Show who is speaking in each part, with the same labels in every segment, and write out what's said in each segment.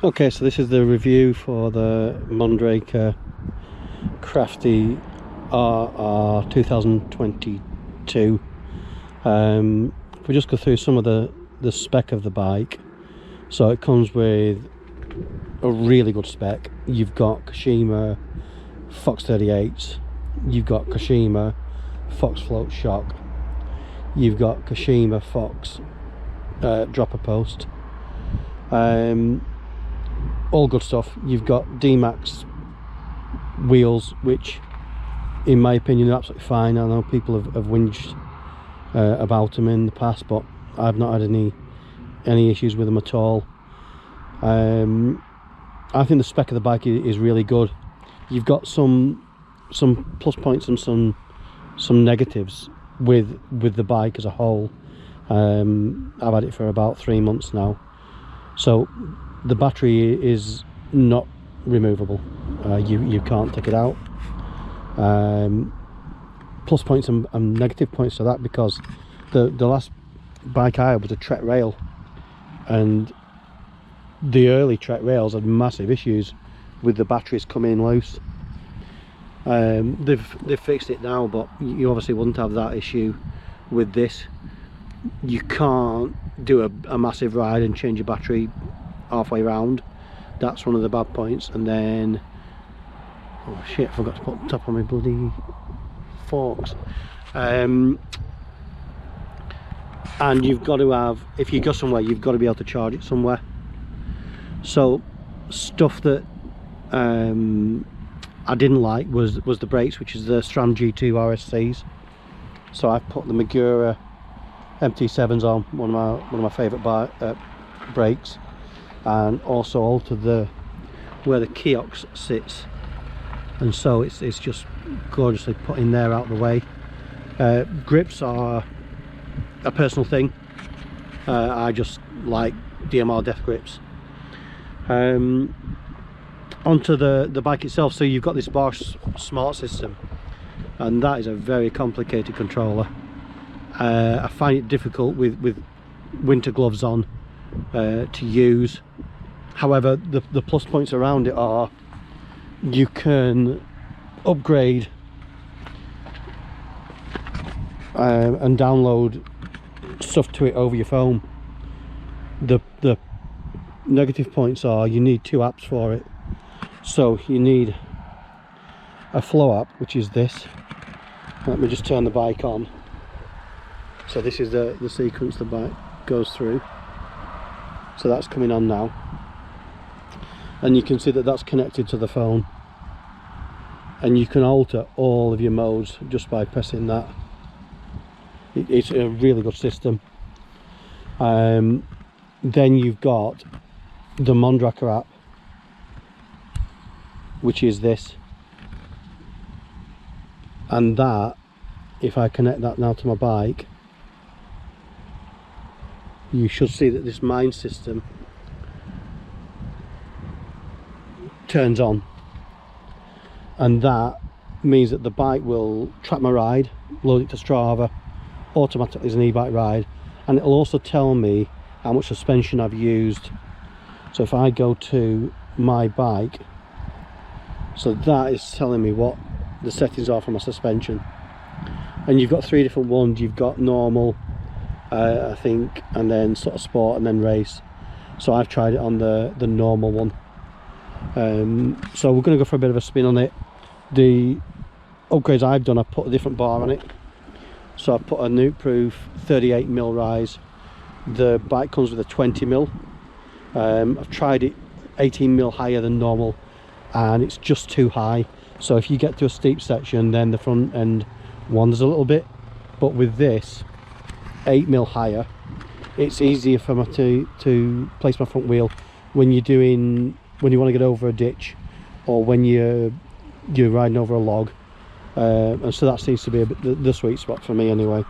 Speaker 1: Okay, so this is the review for the Mondraker Crafty RR 2022. If we just go through some of the spec of the bike. So it comes with a really good spec. You've got Kashima Fox 38s, you've got Kashima Fox float shock, you've got Kashima Fox dropper post, all good stuff. You've got D-Max wheels, which in my opinion are absolutely fine. I know people have whinged about them in the past, but I've not had any issues with them at all. I think the spec of the bike is really good. You've got some plus points and some negatives with the bike as a whole. I've had it for about 3 months now. So the battery is not removable. You can't take it out. Plus points and negative points to that, because the last bike I had was a Trek rail, and the early Trek rails had massive issues with the batteries coming loose. They've fixed it now, but you obviously wouldn't have that issue with this. You can't do a massive ride and change your battery halfway round. That's one of the bad points. And then, oh shit, I forgot to put the top on my bloody forks. And you've got to have, if you go somewhere, you've got to be able to charge it somewhere. So stuff that I didn't like was the brakes, which is the SRAM G2 RSCs. So I've put the Magura MT7s on, one of my favourite brakes, and also altered where the kiosk sits, and so it's just gorgeously put in there out of the way. Grips are a personal thing. I just like DMR death grips. Onto the bike itself. So you've got this Bosch Smart system, and that is a very complicated controller. I find it difficult with winter gloves on to use. However, the plus points around it are you can upgrade and download stuff to it over your phone. The negative points are you need 2 apps for it. So you need a flow app, which is this. Let me just turn the bike on. So this is the sequence the bike goes through. So that's coming on now, and you can see that that's connected to the phone, and you can alter all of your modes just by pressing that. It's a really good system. Then you've got the Mondraker app, which is this, and that, if I connect that now to my bike, you should see that this Mind system turns on, and that means that the bike will track my ride, load it to Strava automatically as an e-bike ride, and it'll also tell me how much suspension I've used. So if I go to my bike, so that is telling me what the settings are for my suspension. And you've got 3 different ones. You've got normal, I think, and then sort of sport, and then race. So I've tried it on the normal one. So we're going to go for a bit of a spin on it. The upgrades I've done, I've put a different bar on it. So I've put a nuke-proof 38mm rise. The bike comes with a 20mm. I've tried it 18mm higher than normal, and it's just too high. So if you get to a steep section, then the front end wanders a little bit. But with this 8mm higher, it's easier for me to place my front wheel when you want to get over a ditch, or when you're riding over a log. And so that seems to be a bit the sweet spot for me anyway.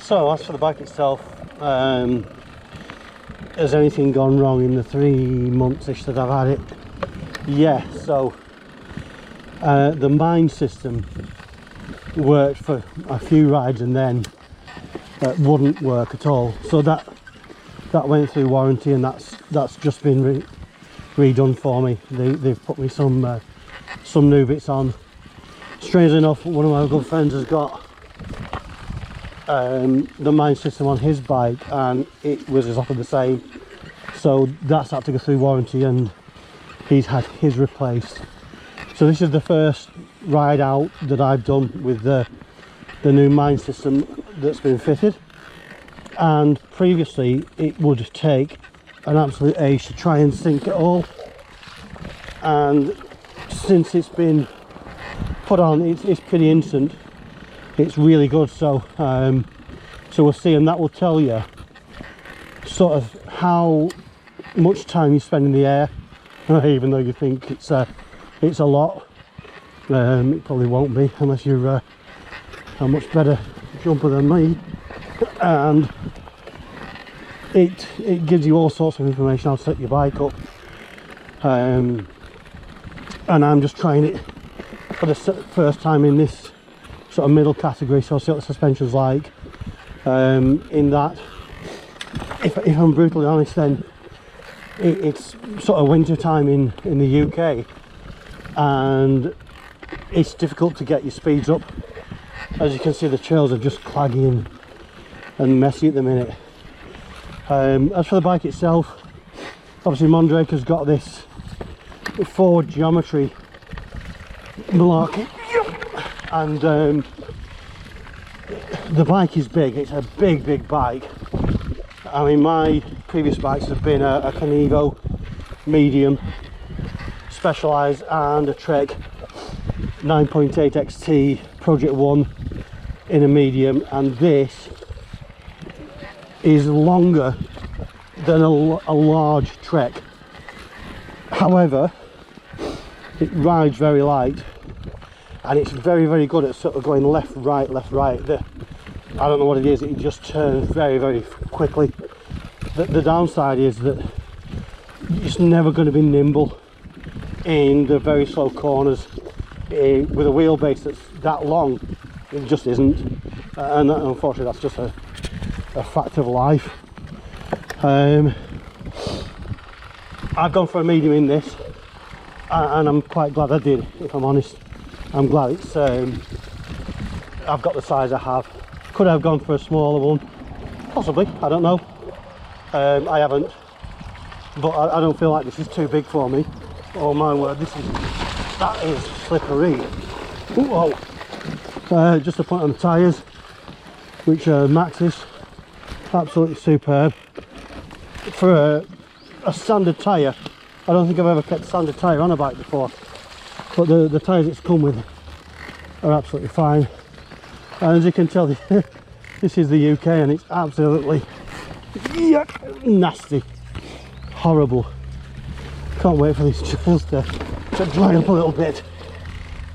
Speaker 1: So as for the bike itself, has anything gone wrong in the 3 months-ish that I've had it? Yeah, so the mind system worked for a few rides and then wouldn't work at all. So that went through warranty, and that's just been redone for me. They've put me some new bits on. Strangely enough, one of my good friends has got the mind system on his bike, and it was exactly the same. So that's had to go through warranty, and he's had his replaced. So this is the first ride out that I've done with the new mind system that's been fitted. And previously it would take an absolute age to try and sync it all, and since it's been put on, it's pretty instant. It's really good. So so we'll see, and that will tell you sort of how much time you spend in the air, even though you think it's a lot. It probably won't be unless you're a much better jumper than me. And it gives you all sorts of information how to set your bike up, and I'm just trying it for the first time in this sort of middle category, so I'll see what the suspension's like. In that, if I'm brutally honest, then it's sort of winter time in the UK, and it's difficult to get your speeds up. As you can see, the trails are just claggy and messy at the minute. As for the bike itself, obviously Mondraker's got this forward geometry malarkey, and the bike is big. It's a big bike. I mean, my previous bikes have been a Canevo medium, Specialized, and a Trek 9.8 XT Project 1 in a medium, and this is longer than a large Trek. However, it rides very light, and it's very good at sort of going left right. I don't know what it is, it just turns very quickly. The downside is that it's never going to be nimble in the very slow corners. With a wheelbase that's that long, it just isn't, and unfortunately that's just a fact of life. I've gone for a medium in this, and I'm quite glad I did, if I'm honest. I'm glad it's I've got the size I have. Could I have gone for a smaller one? Possibly, I don't know. I haven't, but I don't feel like this is too big for me. Oh my word, that is slippery. Whoa. Just a point on the tyres, which are Maxxis, absolutely superb. For a standard tyre, I don't think I've ever kept a standard tyre on a bike before, but the tyres it's come with are absolutely fine. And as you can tell, this is the UK, and it's absolutely yuck, nasty, horrible. Can't wait for these trails to dry up a little bit.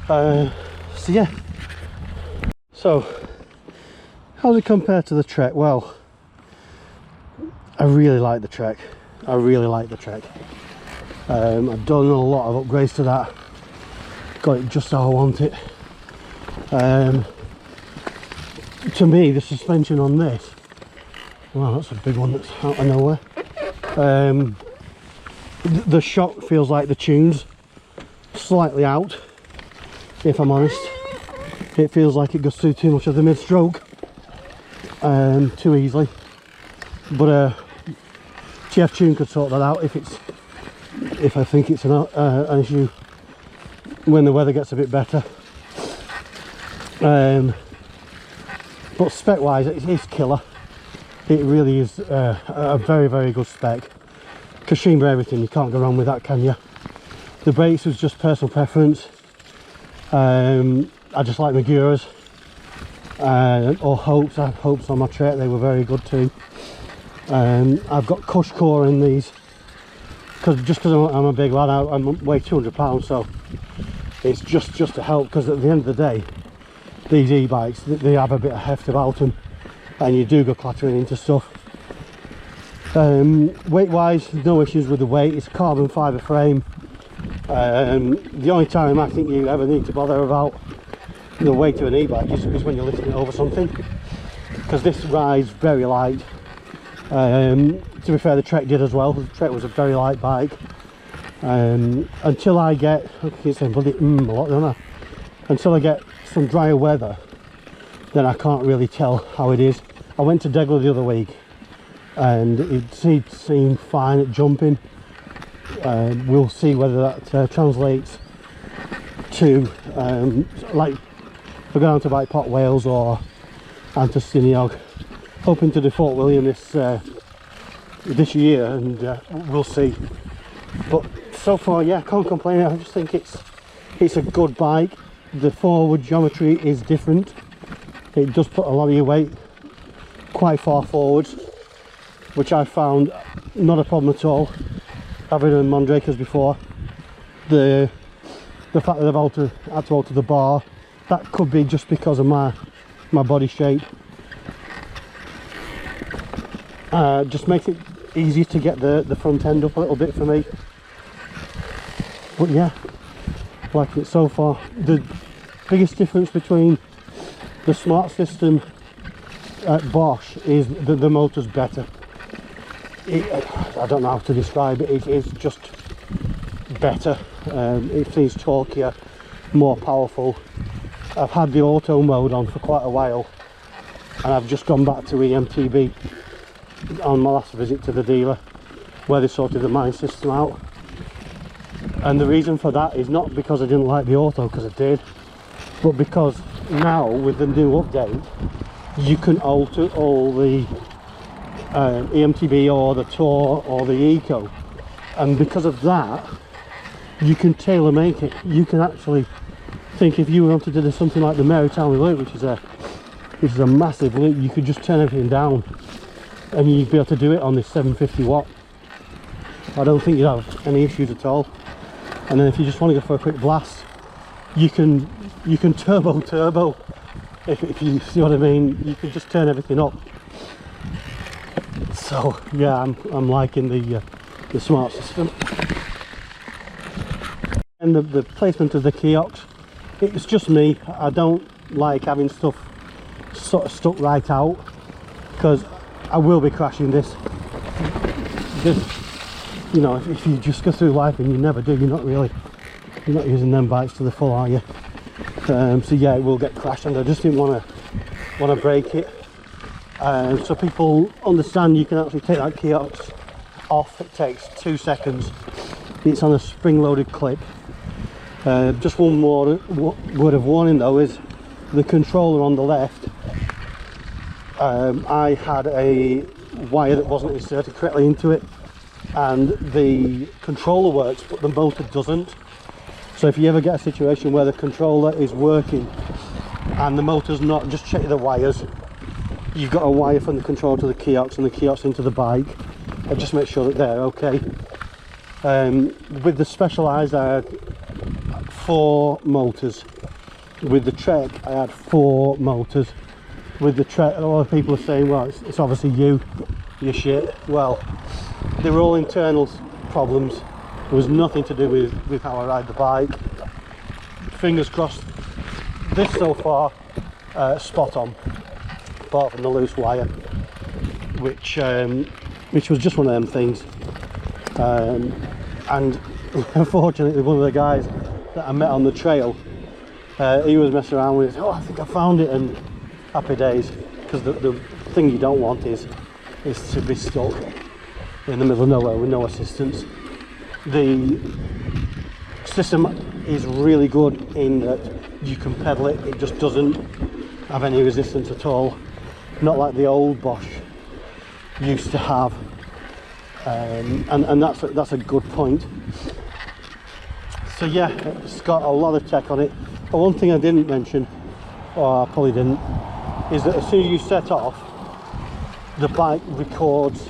Speaker 1: So yeah. So how does it compare to the Trek? Well, I really like the Trek. I've done a lot of upgrades to that. Got it just how I want it. To me, the suspension on this, wow, that's a big one that's out of nowhere. The shock feels like the tune's slightly out, if I'm honest. It feels like it goes through too much of the mid-stroke too easily, but TF Tune could sort that out if I think it's an issue when the weather gets a bit better. But spec wise, it's killer. It really is a very good spec. Kashima everything, you can't go wrong with that, can you? The brakes was just personal preference. I just like Maguras, or Hopes. I have Hopes on my Trek, they were very good too. I've got Cush core in these, because I'm a big lad, I weigh 200 pounds, so it's just to help, because at the end of the day, these e-bikes, they have a bit of heft about them, and you do go clattering into stuff. Weight wise, no issues with the weight. It's a carbon fibre frame. The only time I think you ever need to bother about the weight of an e-bike is when you're lifting it over something, because this rides very light. To be fair, the Trek did as well. The Trek was a very light bike. Until I get, I keep saying bloody a lot, don't I? Until I get some drier weather, then I can't really tell how it is. I went to Degler the other week and it seemed fine at jumping. We'll see whether that translates to like if I go down to Bike Pot Wales or Antistiniog. Hoping to do Fort William this year, and we'll see. But so far, yeah, I can't complain. I just think it's a good bike. The forward geometry is different. It does put a lot of your weight quite far forwards, which I found not a problem at all. Having done Mondrakers before, the fact that I've had to alter the bar, that could be just because of my body shape. Just makes it easier to get the front end up a little bit for me. But yeah, like it so far. The biggest difference between the Smart System at Bosch is that the motor's better. I don't know how to describe it. It is just better. It feels torquier, more powerful. I've had the auto mode on for quite a while, and I've just gone back to EMTB on my last visit to the dealer, where they sorted the mine system out. And the reason for that is not because I didn't like the auto, because I did, but because now with the new update you can alter all the EMTB or the Tour or the Eco, and because of that you can tailor make it. You can actually think, if you wanted to do something like the Mary Townley loop, which is a massive loop, you could just turn everything down and you'd be able to do it on this 750 watt. I don't think you'd have any issues at all. And then if you just want to go for a quick blast, you can turbo, if you see what I mean. You can just turn everything up. So yeah, I'm liking the Smart System. And the placement of the kiosks, it's just me. I don't like having stuff sort of stuck right out, because I will be crashing this. You know, if you just go through life and you never do, you're not using them bikes to the full, are you? So yeah, it will get crashed, and I just didn't want to break it. So people understand, you can actually take that kiosk off. It takes 2 seconds. It's on a spring-loaded clip. Just one more word of warning though, is the controller on the left. I had a wire that wasn't inserted correctly into it, and the controller works but the motor doesn't. So if you ever get a situation where the controller is working and the motor's not, just check the wires. You've got a wire from the controller to the kiosk and the kiosk into the bike, and just make sure that they're okay. With the Specialized I had 4 motors. With the Trek I had 4 motors. With the Trek, a lot of people are saying, well, it's obviously you're shit. Well, they were all internal problems. There was nothing to do with how I ride the bike. Fingers crossed, this so far spot on, apart from the loose wire, which was just one of them things. And unfortunately, one of the guys that I met on the trail, he was messing around with it. Oh, I think I found it, and happy days, because the thing you don't want is to be stuck in the middle of nowhere with no assistance. The system is really good in that you can pedal it. It just doesn't have any resistance at all, not like the old Bosch used to have. And that's a good point. So yeah, it's got a lot of tech on it. But one thing I didn't mention, or I probably didn't, is that as soon as you set off, the bike records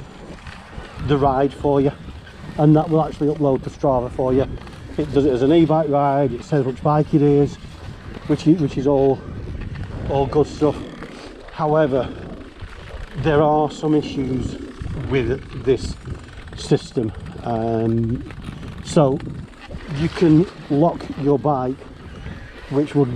Speaker 1: the ride for you, and that will actually upload to Strava for you. It does it as an e-bike ride. It says which bike it is, which is all good stuff. However, there are some issues with this system. So you can lock your bike, which would